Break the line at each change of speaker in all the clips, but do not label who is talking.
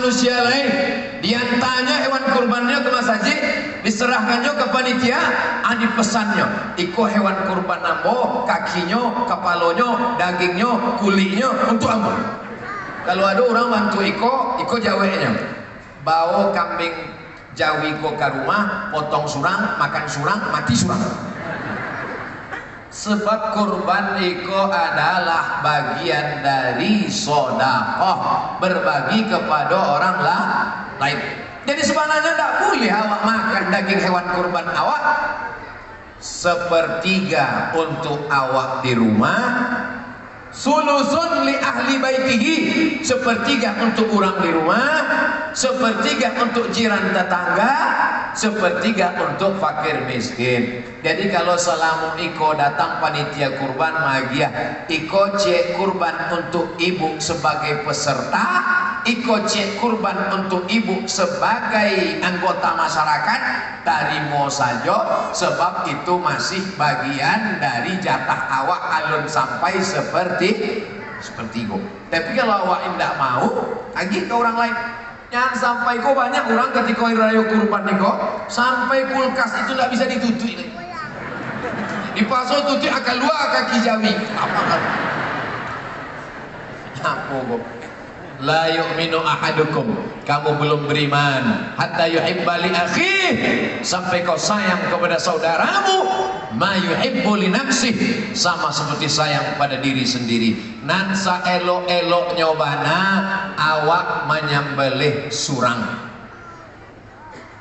manusia lain. Dia tanya hewan kurbannya ke Mas Haji, diserahkannya ke panitia, dipesannya iko hewan kurban ambo, kakinya, kepalanya, dagingnya, kulitnya untuk ambo. Kalau ada orang bantu iko jawanya, bawa kambing jawi ko ke rumah, potong surang, makan surang, mati surang. Sebab kurban iko adalah bagian dari sedekah, berbagi kepada orang lain. Jadi sebenarnya tidak boleh awak makan daging hewan kurban awak. Sepertiga untuk awak di rumah, sulusun li ahli baitihi, sepertiga untuk orang di rumah, sepertiga untuk jiran tetangga, sepertiga untuk fakir miskin. Jadi kalau selamu iko datang panitia kurban magiah, iko cek kurban untuk ibu sebagai peserta, iko cek kurban untuk ibu sebagai anggota masyarakat, tarimo saja, sebab itu masih bagian dari jatah awak alun sampai seperti itu. Tapi kalau awak tidak mau, lagi ke orang lain. Yang sampai kok banyak orang ketika raya kurban niko, sampai kulkas itu tidak bisa ditutup. Dipasok tutup akan luar kaki jawi. Apa kan? Apa kok? La yu'minu ahadukum, kamu belum beriman hatta yuhibba li akhih, sampai kau sayang kepada saudaramu ma yuhibbu li nafsih, sama seperti sayang pada diri sendiri. Nan saelok-elok nyobana awak menyembelih surang,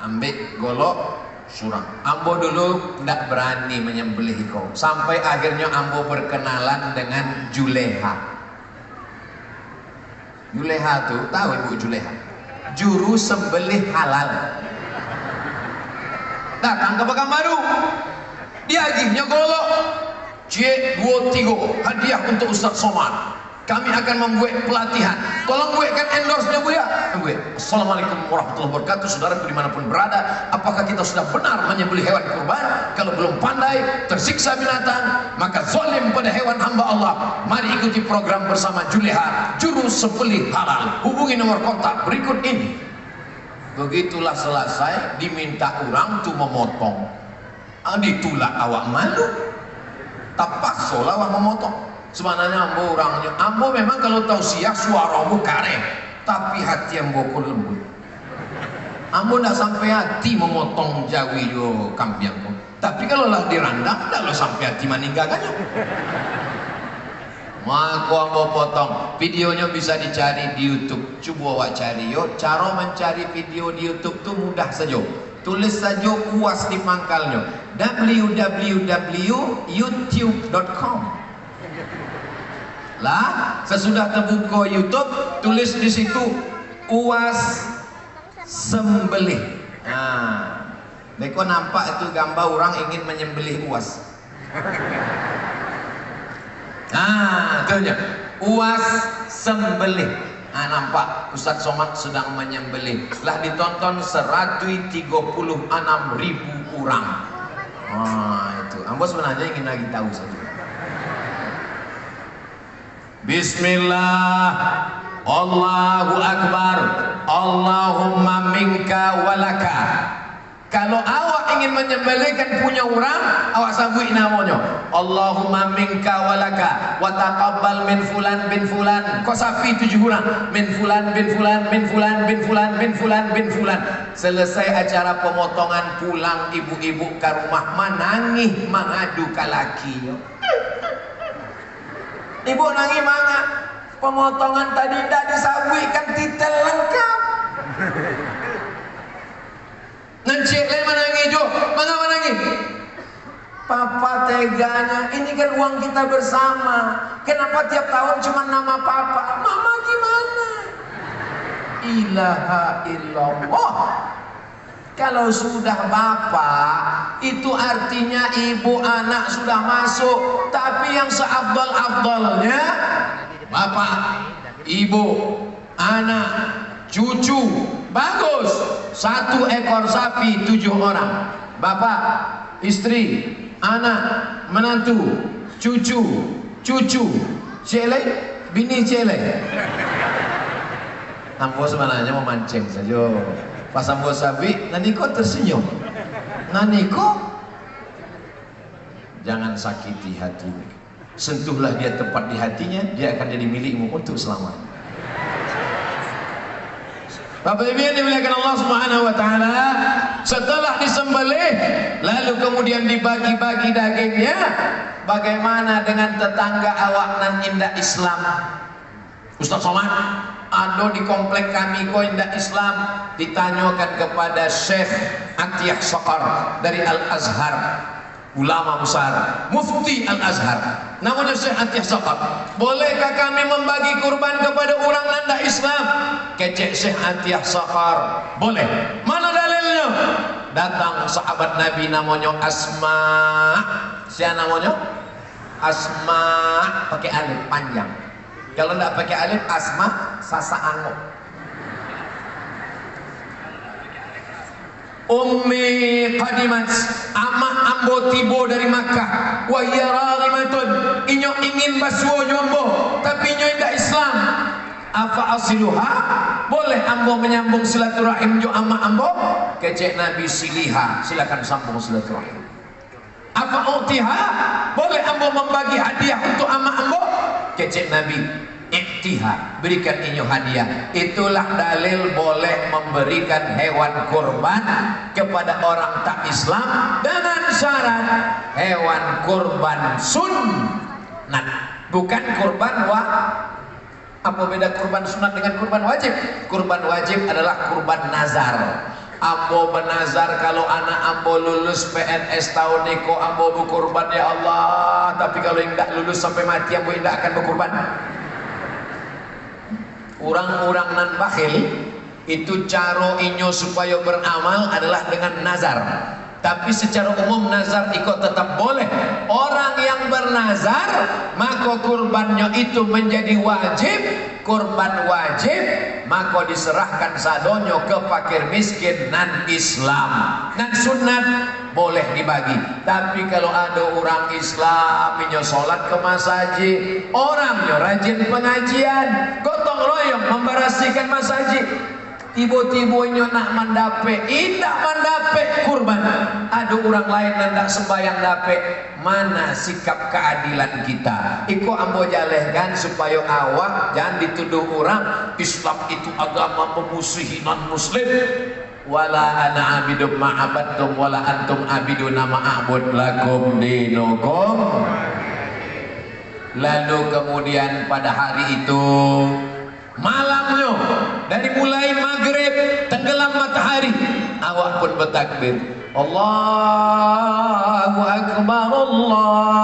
ambil golok surang. Ambo dulu tidak berani menyembelih kau, sampai akhirnya ambo berkenalan dengan Juleha. Juleha tuh, tahu ibu Juleha? Juru sembelih halal. Datang ke Pekanbaru, dia akhirnya golok C23 hadiah untuk Ustaz Somad. Kami akan membuat pelatihan. Tolong buatkan endorse-nya Bu ya. Assalamualaikum warahmatullahi wabarakatuh. Saudara dimanapun berada, apakah kita sudah benar menyembelih hewan kurban? Kalau belum pandai, tersiksa binatang, maka zalim pada hewan hamba Allah. Mari ikuti program bersama Juleha, juru sembelih halal. Hubungi nomor kontak berikut ini. Begitulah selesai, diminta orang tuh memotong. Ditulak awak malu. Tapak seolah awak memotong. Sebenarnya ambo orangnya, ambo memang kalau tausiah suara ambo kare, tapi hati ambo pun lembut. Ambo tidak sampai hati memotong jawi yo kambing ambo. Tapi kalau lah dirandang, tidak lo sampai hati meninggalkannya. Maka ambo potong. Videonya bisa dicari di YouTube. Coba awak cari yo. Cara mencari video di YouTube tuh mudah saja. Tulis saja UAS di pangkalnya, www.youtube.com. Lah, sesudah terbuka YouTube, tulis di situ UAS sembelih. Nah, mereka nampak itu gambar orang ingin menyembelih UAS. Nah, itunya UAS sembelih. Nah, nampak Ustaz Somad sedang menyembelih. Lah ditonton 136.000 orang. Ah, itu. Ambo sebenarnya ingin lagi tahu saja. Bismillah, Allahu Akbar, Allahumma minka walaka. Kalau awak ingin menyembelihkan punya orang, awak sambut namanya Allahumma minka walaka wa taqabbal min fulan bin fulan. Kau sapi 7 orang, min fulan bin fulan, min fulan bin fulan, min fulan bin fulan. Selesai acara pemotongan, pulang ibu-ibu ke rumah menangis mengadu ke lakinya. Ibu nangis manga, pemotongan tadi tidak disawikan titel lengkap. Ngencik lain menangis jo, mangga menangis. Papa teganya, ini kan uang kita bersama. Kenapa tiap tahun cuma nama papa? Mama gimana? Ilaha illallah. Kalau sudah bapak, itu artinya ibu anak sudah masuk. Tapi yang seafdal-afdalnya bapak, ibu, anak, cucu, bagus. 1 ekor sapi 7 orang. Bapak, istri, anak, menantu, cucu, cele, bini cele. Ambo sebenarnya memancing saja. Pas ambo sabi, naniko tersenyum. Naniko, jangan sakiti hatimu. Sentuhlah dia tepat di hatinya, dia akan jadi milikmu untuk selamanya. Bapak Ibu yang dimuliakan Allah Subhanahu wa taala, setelah disembelih lalu kemudian dibagi-bagi dagingnya, bagaimana dengan tetangga awak nan indah Islam? Ustaz Somad, ada di komplek kami kok indah Islam, ditanyakan kepada Syekh Atiyah Saqar dari Al-Azhar, ulama besar, mufti Al-Azhar, namanya Syekh Atiyah Saqar. Bolehkah kami membagi kurban kepada orang nanda Islam? Kecek Syekh Atiyah Saqar, boleh. Mana dalilnya? Datang sahabat Nabi namanya Asma. Siapa namanya? Asma, pakai alif panjang. Kalau tidak pakai alif, Asma Sasa Ango. Ummi qadimat, amak ambo tibo dari Makkah. Wa hiya raghimatun, inyo ingin basuo nyombo, tapi inyo tidak Islam. Apa asiluha? Boleh ambo menyambung silaturahim jo amak ambo? Kecek Nabi siliha, silakan sambung silaturahim. Apa utiha? Boleh ambo membagi hadiah untuk amak ambo? Kecek Nabi iktiha, berikan inyo hadiah. Itulah dalil boleh memberikan hewan kurban kepada orang tak Islam dengan syarat hewan kurban sunnat, bukan kurban apa beda kurban sunat dengan kurban wajib? Kurban wajib adalah kurban nazar. Ambo benazar kalau anak ambo lulus PNS tahun ini kok ambo berkurban ya Allah, tapi kalau yang tidak lulus sampai mati ambo tidak akan berkurban. Orang-orang nan bakhil itu cara inyo supaya beramal adalah dengan nazar. Tapi secara umum nazar ikut tetap boleh. Orang yang bernazar maka kurbannya itu menjadi wajib. Kurban wajib maka diserahkan sadonyo ke fakir miskin nan Islam. Nan sunat boleh dibagi. Tapi kalau ada orang Islam inyo sholat ke masjid, orangnya rajin pengajian, gotong royong memberasikan masjid, tiba-tiba inyo nak mendape, indak mendape kurban. Ada orang lain yang tak sembahyang dape. Mana sikap keadilan kita? Iko ambo jalehkan supaya awak jangan dituduh orang Islam itu agama memusuhi non muslim. Wala ana abidum ma'abadtum wala antum abiduna ma'abud lakum dinukum. Lalu kemudian pada hari itu malamnya dari mulai maghrib tenggelam matahari awak pun bertakbir Allahu Akbar Allahu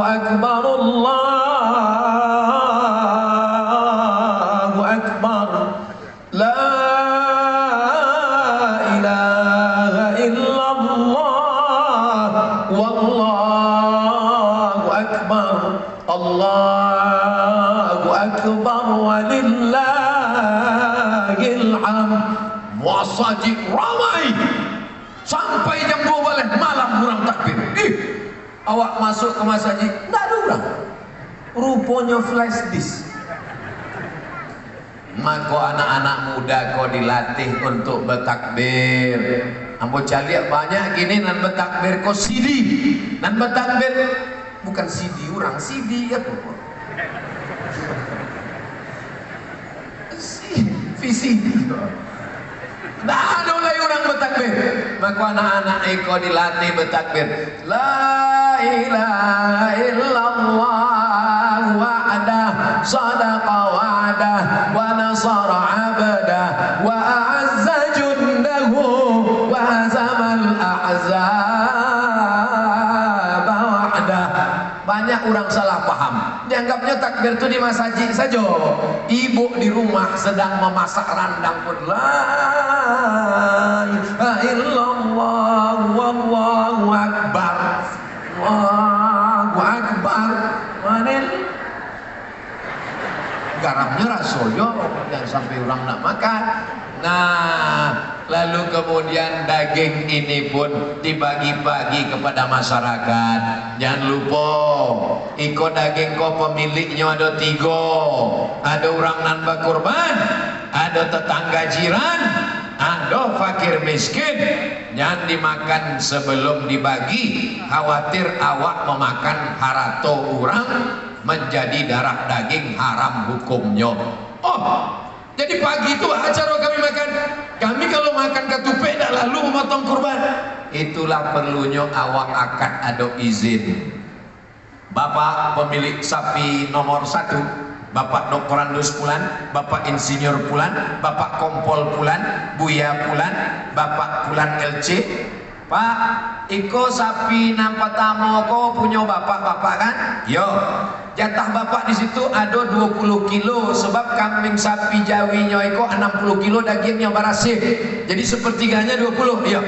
Akbar Allahu Akbar La ilaha illallah Wallahu Akbar Allahu Akbar walillahil hamd. Masjid ramai sampai jam 12 malam kurang takbir. Awak masuk ke masjid tidak ada orang, rupanya flash disk. Maka anak-anak muda kau dilatih untuk bertakbir. Ambo caliak banyak gini nan bertakbir kau CD, nan bertakbir bukan CD orang, CD ya tuh. VCD. Tidak ada oleh orang bertakbir. Maka anak-anak eko dilatih bertakbir. La ilaha illallah wa'adah sadaqa wa'adah wa nasara abdah wa a'azza jundahu wa hazamal ahzab wa'adah. Banyak orang salah paham, dianggapnya takbir itu di masjid saja. Ibu di rumah sedang memasak randang pun la ilaha illallah wallahu akbar Allahu akbar manil garamnya rasoyo yang sampai orang nak makan. Nah Lalu kemudian daging ini pun dibagi-bagi kepada masyarakat. Jangan lupa, iko daging ko pemiliknya ada 3. Ada orang nan berkorban, ada tetangga jiran, ada fakir miskin. Jangan dimakan sebelum dibagi, khawatir awak memakan harato orang menjadi darah daging haram hukumnya. Oh, jadi pagi itu acara kami makan. Kami kalau makan ketupat tak lalu memotong kurban. Itulah perlunya awak akan ada izin. Bapak pemilik sapi nomor 1, Bapak Dr. Randus Pulan, Bapak Insinyur Pulan, Bapak Kompol Pulan, Buya Pulan, Bapak Pulan LC. Pak, iko sapi nampak tamu ko punya bapak-bapak kan? Yo, jatah bapak di situ ada 20 kilo sebab kambing sapi jawinya iko 60 kilo dagingnya barasih. Jadi sepertiganya 20. Yo,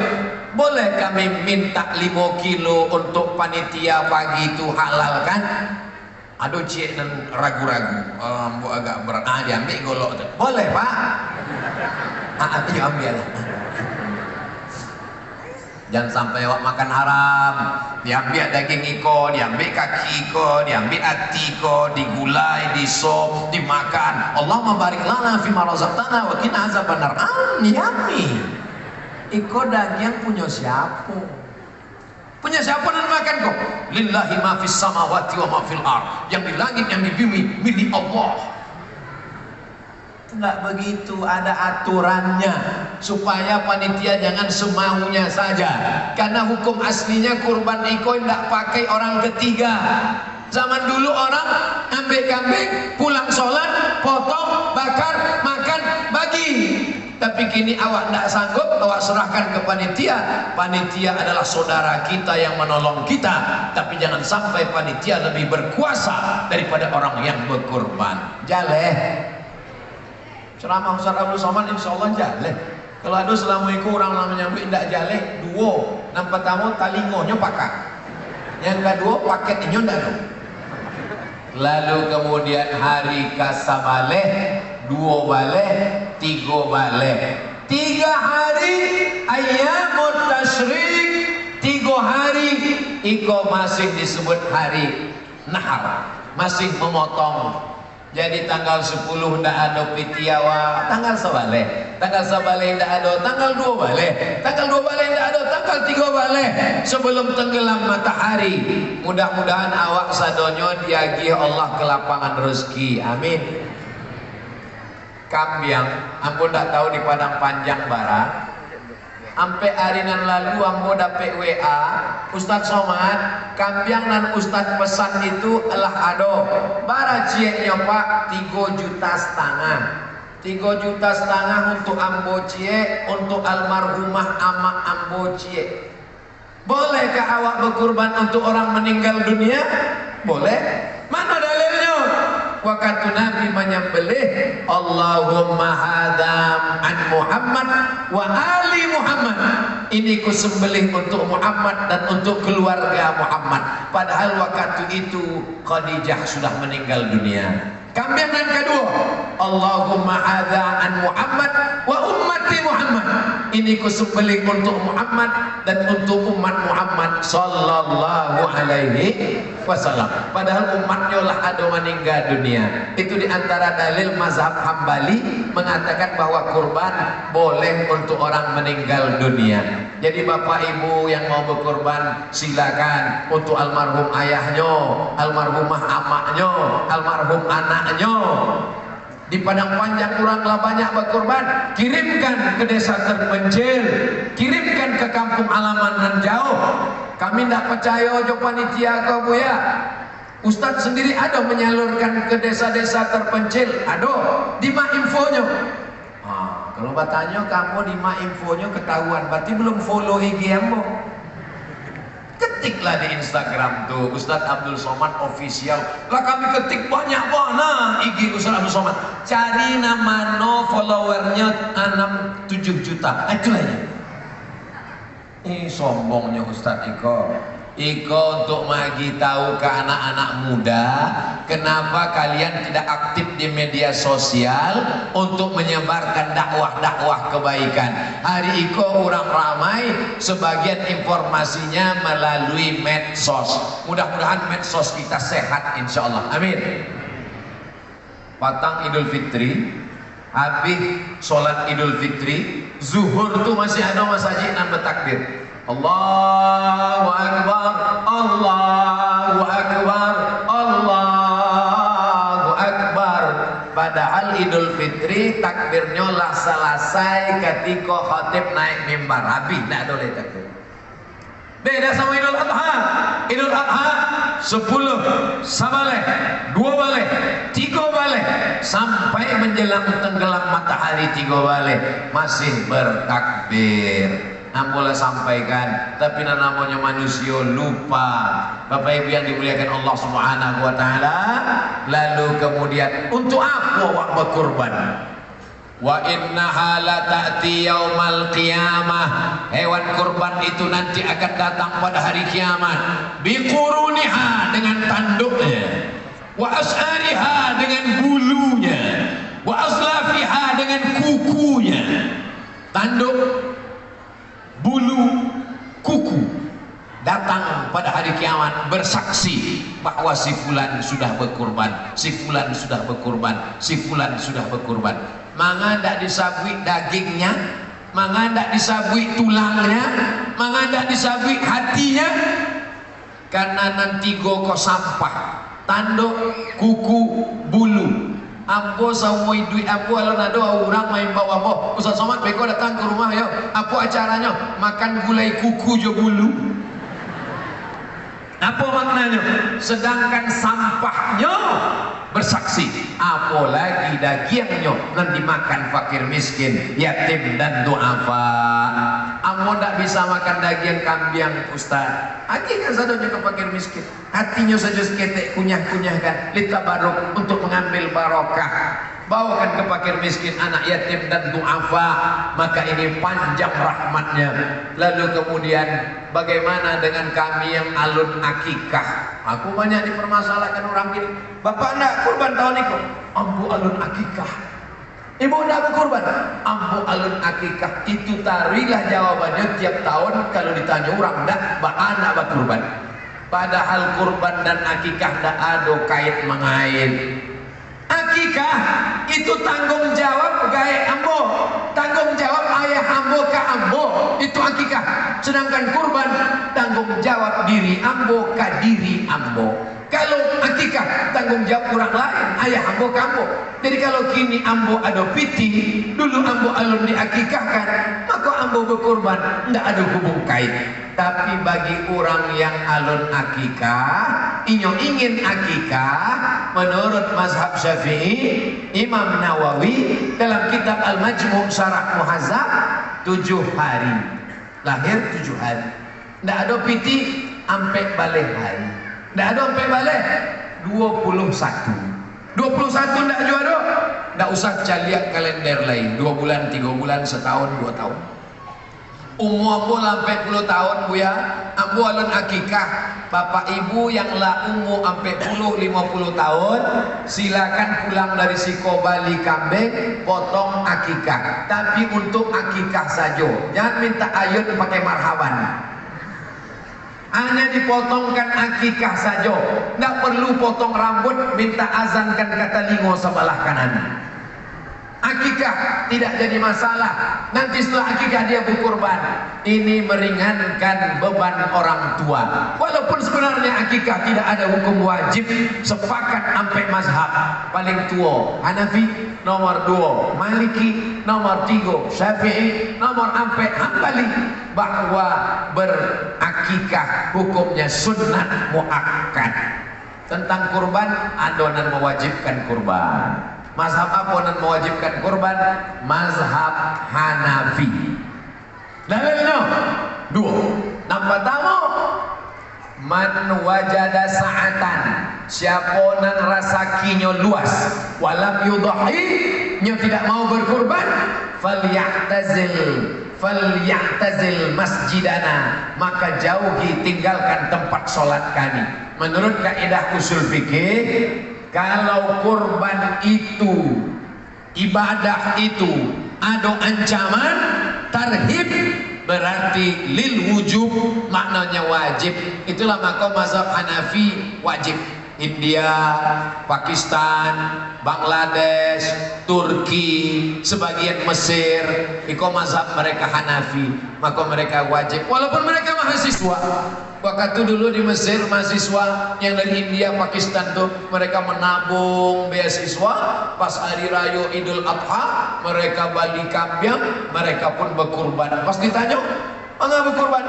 boleh kami minta 5 kilo untuk panitia pagi itu halal kan? Aduh cik dan ragu-ragu, agak berat. Diambil golok tu. Boleh pak? Diambil. Jangan sampai awak makan haram. Diambil daging iko, diambil kaki iko, diambil hati iko, digulai, disop, dimakan. Allahumma barik lana fima razaqtana wa qina azabannar. Yummy. Iko daging punya siapa? Punya siapa nan makan kok? Lillahi ma fis samawati wa ma fil ard. Yang di langit yang di bumi milik Allah. Enggak begitu, ada aturannya supaya panitia jangan semaunya saja. Karena hukum aslinya kurban iko tidak pakai orang ketiga. Zaman dulu orang ambil kambing, pulang sholat, potong, bakar, makan, bagi. Tapi kini awak tidak sanggup, awak serahkan ke panitia. Panitia adalah saudara kita yang menolong kita. Tapi jangan sampai panitia lebih berkuasa daripada orang yang berkurban. Jaleh. Ceramah Ustaz Abdul Somad insya Allah jaleh. Kalau ada assalamualaikum orang namanya tidak jaleh, 2. Yang pertama talingonya pakai. Yang kedua paketnya tidak ada. Lalu kemudian hari kasabaleh, 2 baleh, 3 baleh. 3 hari ayyamut tasyrik, 3 hari iko masih disebut hari nahar, masih memotong. Jadi tanggal 10 tidak ada pitiawa, tanggal sebaleh. Tanggal sebaleh tidak ada, tanggal 2 baleh. Tanggal 2 baleh tidak ada, tanggal 3 baleh. Sebelum tenggelam matahari. Mudah-mudahan awak sadonyo diagih Allah ke lapangan rezeki. Amin. Kambiang, ampun tak tahu di Padang Panjang Barat. Sampai harinan lalu ambo dapet WA Ustaz Somad, kambiang dan Ustaz pesan itu adalah ado bara cieknya pak 3,5 juta. 3,5 juta untuk ambo ciek, untuk almarhumah amak ambo ciek. Bolehkah awak berkurban untuk orang meninggal dunia? Boleh. Mana dalilnya? Waktu Nabi menyembelih, Allahumma hadam an Muhammad wa ali Muhammad. Ini ku sembelih untuk Muhammad dan untuk keluarga Muhammad. Padahal waktu itu Khadijah sudah meninggal dunia. Kambing yang kedua, Allahumma hadha an Muhammad wa ummati Muhammad. Ini ku sembelih untuk Muhammad dan untuk umat Muhammad sallallahu alaihi wasallam. Padahal umatnya lah ada meninggal dunia. Itu diantara dalil mazhab Hambali mengatakan bahwa kurban boleh untuk orang meninggal dunia. Jadi bapak ibu yang mau berkurban silakan untuk almarhum ayahnya, almarhumah amaknya, almarhum anaknya. Di Padang Panjang kuranglah banyak berkurban, kirimkan ke desa terpencil, kirimkan ke kampung halaman dan jauh. Kami tidak percaya jo panitia kau ya. Ustadz sendiri ada menyalurkan ke desa-desa terpencil, ada di mak infonya. Kalau bertanya kamu di mak infonya ketahuan, berarti belum follow IG ambo. Ketiklah di Instagram tuh Ustaz Abdul Somad official. Lah kami ketik banyak banget IG Ustaz Abdul Somad. Cari nama no followernya 6-7 juta. Itulah ya. Sombongnya Ustaz Iko. Iko untuk magi tahu ke anak-anak muda kenapa kalian tidak aktif di media sosial untuk menyebarkan dakwah-dakwah kebaikan? Hari ini orang ramai sebagian informasinya melalui medsos. Mudah-mudahan medsos kita sehat insyaallah. Amin. Patang Idul Fitri, habis sholat Idul Fitri, zuhur tuh masih ada masjid yang bertakbir. Allahu Akbar, Allahu Akbar, Allahu Akbar. Padahal Idul Fitri takbirnya lah selesai ketika khatib naik mimbar. Habis tak boleh takbir. Beda sama Idul Adha. Idul Adha 10 sabaleh, 2 baleh, 3 baleh sampai menjelang tenggelam matahari 3 baleh masih bertakbir. Boleh sampaikan, tapi namanya manusia lupa. Bapak Ibu yang dimuliakan Allah Subhanahu wa taala, lalu kemudian untuk apa awak berkurban? Wa innaha la ta'ti yaumal qiyamah. Hewan kurban itu nanti akan datang pada hari kiamat. Biquruniha dengan tanduknya, wa as'ariha dengan bulunya, wa aslafiha dengan kukunya. Tanduk, bulu, kuku datang pada hari kiamat bersaksi bahwa si fulan sudah berkurban, si fulan sudah berkurban, si fulan sudah berkurban. Mangga ndak disabui dagingnya, mangga ndak disabui tulangnya, mangga ndak disabui hatinya, karena nanti goko sampah, tanduk, kuku, bulu. Ambo samui duit ambo alon ada orang main bawa boh. Ustaz Somad beko datang ke rumah yo. Apa acaranya? Makan gulai kuku jo bulu. Apa maknanya? Sedangkan sampahnya bersaksi, apalagi dagingnya nanti dimakan fakir miskin, yatim dan duafa. Ambo tidak bisa makan daging kambing Ustaz. Akhirnya sadonya ke fakir miskin. Hatinya saja seketek kunyah-kunyahkan litabaruk untuk mengambil barokah. Bawakan ke fakir miskin, anak yatim dan duafa, maka ini panjang rahmatnya. Lalu kemudian bagaimana dengan kami yang alun akikah? Aku banyak dipermasalahkan orang ini. Bapak nak kurban tahun ini? Ambu alun akikah. Ibu nak berkurban? Ambu alun akikah. Itu tarilah jawabannya tiap tahun kalau ditanya orang nak, anak berkurban. Padahal kurban dan akikah tak ada kait mengait. Akikah itu tanggung jawab gaya ambo, tanggung jawab ayah ambo ke ambo, itu akikah. Sedangkan kurban tanggung jawab diri ambo ke diri ambo. Kalau akikah tanggung jawab orang lain, ayah ambo ke ambo. Jadi kalau kini ambo ada piti, dulu ambo alun diakikahkan, maka ambo berkurban, tidak ada hubung kait. Tapi bagi orang yang alun akikah, ingin akikah, menurut mazhab Syafi'i, Imam Nawawi dalam kitab Al-Majmu' Syarah Muhazzab 7 hari. Lahir 7 hari. Tidak ada piti sampai balik hari. Tidak ada sampai balik 21. 21 tidak juara. Tidak usah caliak kalender lain. 2 bulan, 3 bulan, setahun, 2 tahun. Umur ambo sampai 10 tahun buya, ambo alun akikah. Bapak ibu yang lah umur sampai 50 tahun, silakan pulang dari Siko Bali kambing, potong akikah. Tapi untuk akikah saja, jangan minta ayun pakai marhaban. Hanya dipotongkan akikah saja, tidak perlu potong rambut, minta azankan kata lingo sebelah kanan. Akikah tidak jadi masalah. Nanti setelah akikah dia berkurban. Ini meringankan beban orang tua. Walaupun sebenarnya akikah tidak ada hukum wajib, sepakat sampai mazhab. Paling tua Hanafi, nomor 2 Maliki, nomor 3 Syafi'i, nomor 4 Hambali, bahwa berakikah hukumnya sunnah muakkad. Tentang kurban, adonan mewajibkan kurban. Mazhab apa yang mewajibkan kurban? Mazhab Hanafi. Dalilnya 2. Nampak tamu man wajada sa'atan, siapa nan rasakinya luas, walam yudhahi, nya tidak mau berkurban, falyatazil masjidana, maka jauhi, tinggalkan tempat solat kami. Menurut kaidah usul fikih, Kalau kurban itu, ibadah itu ada ancaman tarhib, berarti lil wujub, maknanya wajib. Itulah maka mazhab Hanafi wajib. India, Pakistan, Bangladesh, Turki, sebagian Mesir, itu mazhab mereka Hanafi, maka mereka wajib. Walaupun mereka mahasiswa. Waktu dulu di Mesir mahasiswa yang dari India, Pakistan tuh mereka menabung beasiswa, pas hari raya Idul Adha mereka balik kambing, mereka pun berkurban. Pas ditanya, "Enggak berkurban?"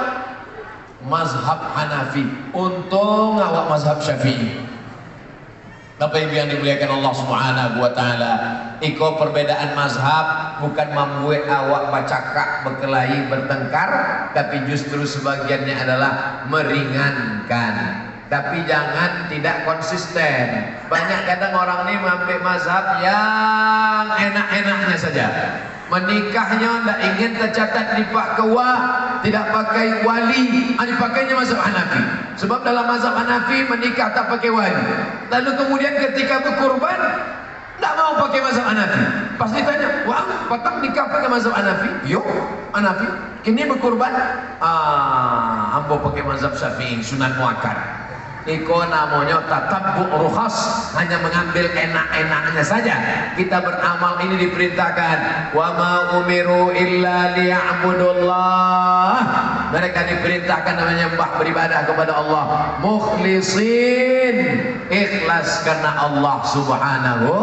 Mazhab Hanafi. Untung awak mazhab Syafi'i. Bapak Ibu yang dimuliakan Allah Subhanahu wa taala, iko perbedaan mazhab bukan membuat awak bacakak, berkelahi, bertengkar, tapi justru sebagiannya adalah meringankan. Tapi jangan tidak konsisten. Banyak kadang orang ini mengambil mazhab yang enak-enaknya saja. Menikahnya tidak ingin tercatat di Pak Kewa, tidak pakai wali, dipakainya mazhab Hanafi. Sebab dalam mazhab Hanafi menikah tak pakai wali. Lalu kemudian ketika berkurban tidak mau pakai mazhab Hanafi. Pasti tanya, "Wah, patang nikah pakai mazhab Hanafi?" "Yo, Hanafi." "Kini berkurban?" "Ambo pakai mazhab Syafi'i, Sunan Muakkad." Iko namanya tatabbu' rukhas, hanya mengambil enak-enaknya saja. Kita beramal ini diperintahkan, wa ma umiru illa liya'budullah. Mereka diperintahkan menyembah, beribadah kepada Allah mukhlisin, ikhlas karena Allah Subhanahu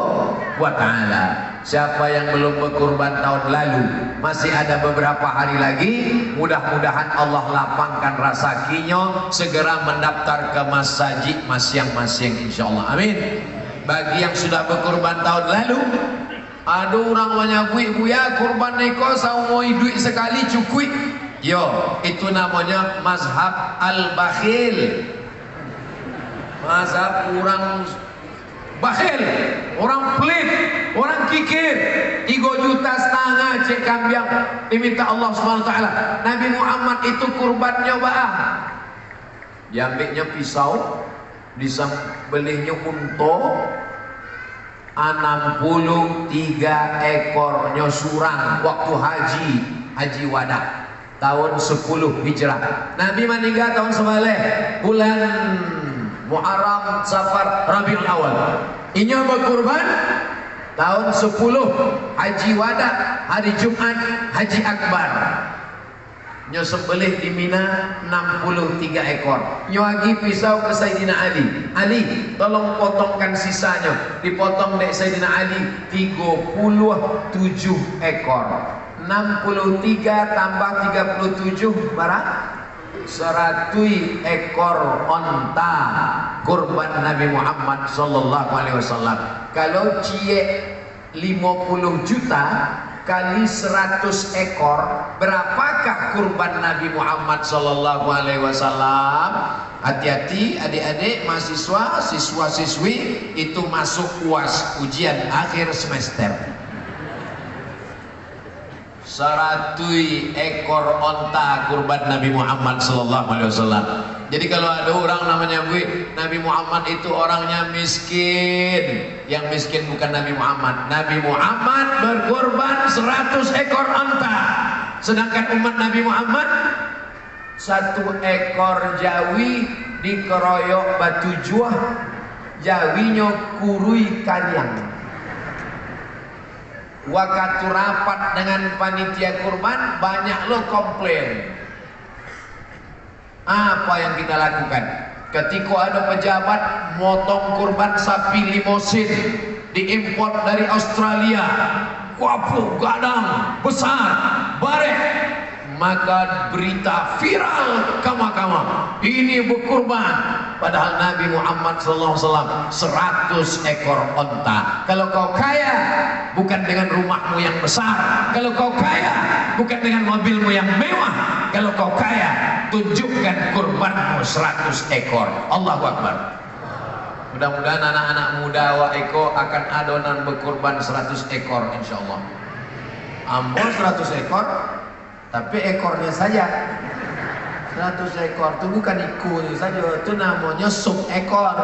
wa taala. Siapa yang belum berkurban tahun lalu, masih ada beberapa hari lagi, mudah-mudahan Allah lapangkan rezekinya, segera mendaftar ke masjid masing-masing insyaallah. Amin. Bagi yang sudah berkurban tahun lalu, ada orang menyebut, "Buya, kurban niko saumo duit sekali cukup." Yo, itu namanya mazhab al-bakhil. Mazhab orang bakhil, orang pelit, orang kikir. 3,5 juta cek kambing diminta Allah Subhanahu wa taala. Nabi Muhammad itu kurbannya baah. Diambilnya pisau, disembelihnya unta 63 ekornya surang waktu haji wada tahun 10 Hijrah. Nabi meninggal tahun 9 bulan Muharram, Safar, Rabiul Awal. Inya berkurban tahun 10 Haji Wada, hari Jumat, Haji Akbar. Nyo sembelih di Mina 63 ekor. Nyo lagi pisau ke Sayyidina Ali. "Ali, tolong potongkan sisanya." Dipotong dek Sayyidina Ali 37 ekor. 63 tambah 37 berapa? 100 ekor onta kurban Nabi Muhammad sallallahu alaihi wasallam. Kalau cie 50 juta kali 100 ekor, berapakah kurban Nabi Muhammad sallallahu alaihi wasallam? Hati-hati adik-adik mahasiswa, siswa-siswi itu masuk UAS, ujian akhir semester. 100 ekor onta kurban Nabi Muhammad sallallahu alaihi wasallam. Jadi kalau ada orang namanya Nabi Muhammad itu orangnya miskin. Yang miskin bukan Nabi Muhammad. Nabi Muhammad berkorban 100 ekor onta. Sedangkan umat Nabi Muhammad 1 ekor jawi dikeroyok batu juah, jawinya kurui kanyang. Waktu rapat dengan panitia kurban, banyak lo komplain. Apa yang kita lakukan? Ketika ada pejabat motong kurban sapi limosin diimpor dari Australia, kuapu, gadang, besar, barek, maka berita viral kama-kama ini berkurban. Padahal Nabi Muhammad SAW 100 ekor onta. Kalau kau kaya bukan dengan rumahmu yang besar, kalau kau kaya bukan dengan mobilmu yang mewah, kalau kau kaya tunjukkan kurbanmu 100 ekor. Allahu Akbar. Mudah-mudahan anak-anak muda wa eko akan adonan berkurban 100 ekor insyaallah. Ambon 100 ekor, tapi ekornya saja 100 ekor itu bukan ikut saja, itu namanya sub ekor.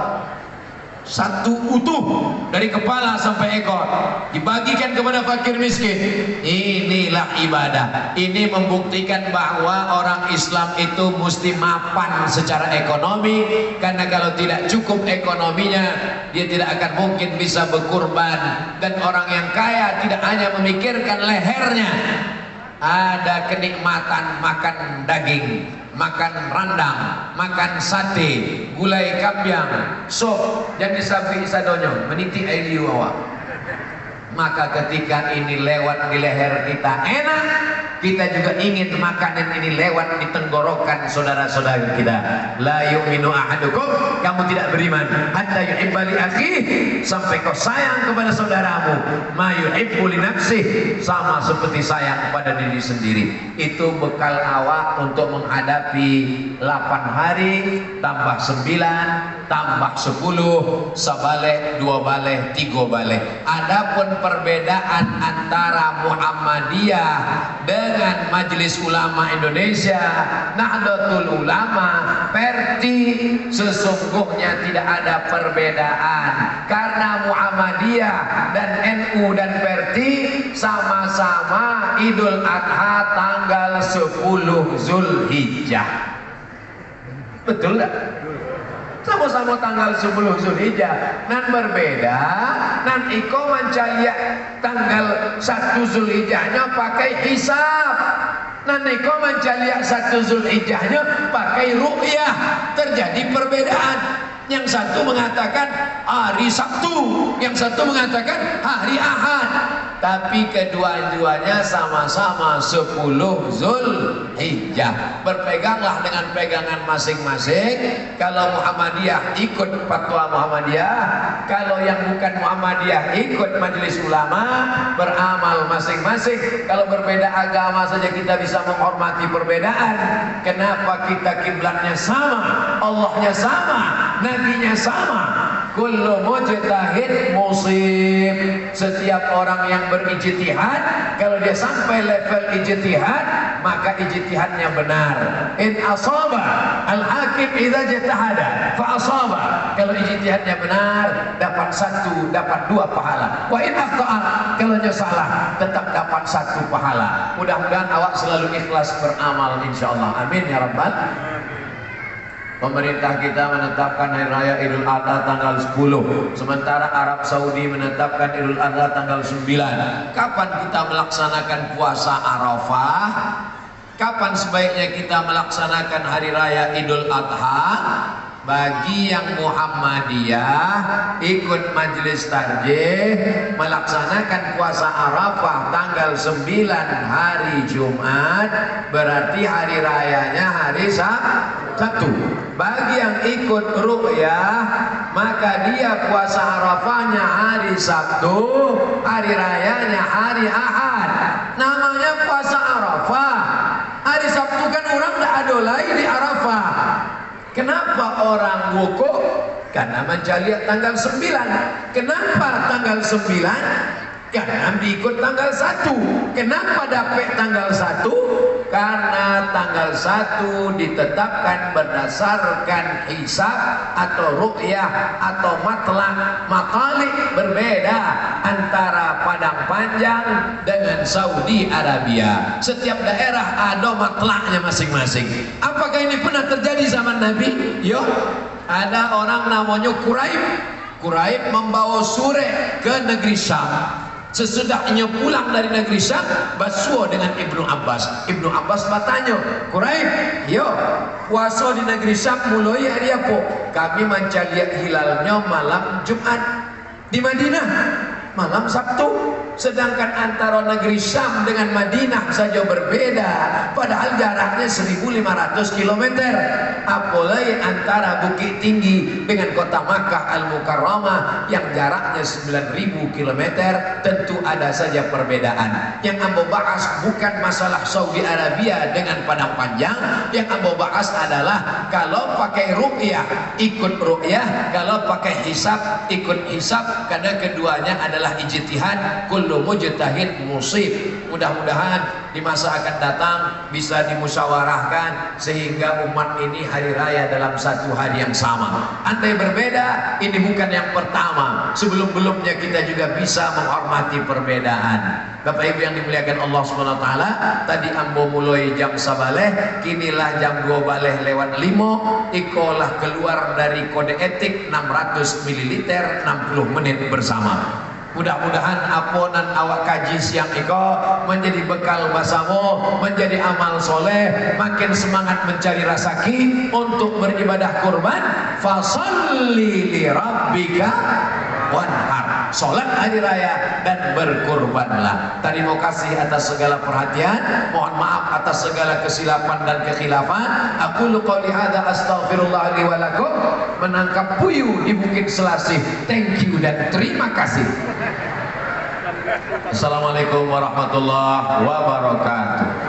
satu utuh dari kepala sampai ekor dibagikan kepada fakir miskin. Inilah ibadah. Ini membuktikan bahwa orang Islam itu mesti mapan secara ekonomi, karena kalau tidak cukup ekonominya dia tidak akan mungkin bisa berkurban. Dan orang yang kaya tidak hanya memikirkan lehernya, ada kenikmatan makan daging, makan randang, makan sate, gulai kambyang, sop, jadi sapi sadonyo, meniti air liu awak. Maka ketika ini lewat di leher kita enak, kita juga ingin makanan ini lewat di tenggorokan saudara-saudara kita. La yu'minu ahadukum, kamu tidak beriman hatta yuhibba li akhihi, sampai kau sayang kepada saudaramu ma yuhibbu li nafsihi, sama seperti sayang kepada diri sendiri. Itu bekal awak untuk menghadapi 8 hari tambah 9 tambah 10, sabalik, 2 balik, 3 balik. Adapun perbedaan antara Muhammadiyah dengan Majelis Ulama Indonesia, Nahdlatul Ulama, Perti, sesungguhnya tidak ada perbedaan, karena Muhammadiyah dan NU dan Perti sama-sama Idul Adha tanggal 10 Zulhijjah. Betul tak? Sama-sama tanggal 10 Zulhijjah. Nan berbeda, nan iko mencari tanggal 1 Zulhijjahnya pakai hisab, nan iko mencari 1 Zulhijjahnya pakai ru'yah. Terjadi perbedaan. Yang satu mengatakan hari Sabtu, yang satu mengatakan hari Ahad, tapi kedua-duanya sama-sama 10 Zulhijjah. Berpeganglah dengan pegangan masing-masing. Kalau Muhammadiyah ikut fatwa Muhammadiyah, kalau yang bukan Muhammadiyah ikut Majelis Ulama, beramal masing-masing. Kalau berbeda agama saja kita bisa menghormati perbedaan. Kenapa kita kiblatnya sama, Allahnya sama, nabinya sama? Kullu mujtahid musib. Setiap orang yang berijtihad, kalau dia sampai level ijtihad, maka ijtihadnya benar. In asaba, al-hakim idza jtahada fa asaba. Kalau ijtihadnya benar, dapat 1, dapat 2 pahala. Wa in akhta'a, kalau dia salah, tetap dapat 1 pahala. Mudah-mudahan awak selalu ikhlas beramal insyaallah. Amin ya rabbal. Pemerintah kita menetapkan hari raya Idul Adha tanggal 10, sementara Arab Saudi menetapkan Idul Adha tanggal 9. Kapan kita melaksanakan puasa Arafah? Kapan sebaiknya kita melaksanakan hari raya Idul Adha? Bagi yang Muhammadiyah ikut majelis tarjih melaksanakan puasa Arafah tanggal 9 hari Jumat, berarti hari rayanya hari Sabtu. Bagi yang ikut ru'yah, maka dia puasa Arafahnya hari Sabtu, hari rayanya hari Ahad. Namanya puasa Arafah. Hari Sabtu kan orang tidak adolai di Arafah. Kenapa orang wukuf? Karena mencari tanggal 9. Kenapa tanggal 9? Karena diikut tanggal 1. Kenapa dapat tanggal 1? Karena tanggal 1 ditetapkan berdasarkan hisab atau ru'yah atau matalik berbeda antara Padang Panjang dengan Saudi Arabia. Setiap daerah ada matlaknya masing-masing. Apakah ini pernah terjadi zaman Nabi? Yo, ada orang namanya Quraib. Quraib membawa sure ke negeri Syam. Sesudahnya pulang dari negeri Syam, bersuah dengan Ibnu Abbas. Ibnu Abbas bertanya, Quraib, yo, puasa di negeri Syam mulai hari apa? Kami mencari hilalnya malam Jumat. Di Madinah malam Sabtu. Sedangkan antara negeri Syam dengan Madinah saja berbeda, padahal jaraknya 1500 km. Apalagi antara Bukit Tinggi dengan kota Makkah Al-Mukarramah yang jaraknya 9000 km, tentu ada saja perbedaan. Yang ambo bahas bukan masalah Saudi Arabia dengan Padang Panjang. Yang ambo bahas adalah kalau pakai ru'yah ikut ru'yah, kalau pakai hisab ikut hisab, karena keduanya adalah ijtihad. Kullu mujtahid musib. Mudah-mudahan di masa akan datang bisa dimusyawarahkan sehingga umat ini hari raya dalam satu hari yang sama. Andai berbeda, ini bukan yang pertama. Sebelum-belumnya kita juga bisa menghormati perbedaan. Bapak Ibu yang dimuliakan Allah Subhanahu wa taala, tadi ambo mulai jam sabaleh, kinilah jam 2 baleh lewat 5, ikolah keluar dari kode etik 600 ml 60 menit bersama. Mudah-mudahan aponan awak kaji siang iko menjadi bekal basamu, menjadi amal soleh, makin semangat mencari rezeki untuk beribadah kurban. Fasalli li rabbika wanhar, sholat hari raya dan berkurbanlah. Terima kasih atas segala perhatian, mohon maaf atas segala kesilapan dan kekhilafan. Aku qouli hadza astaghfirullah li wa lakum. Menangkap puyuh di Bukit Selasih. Thank you dan terima kasih. Assalamualaikum warahmatullahi wabarakatuh.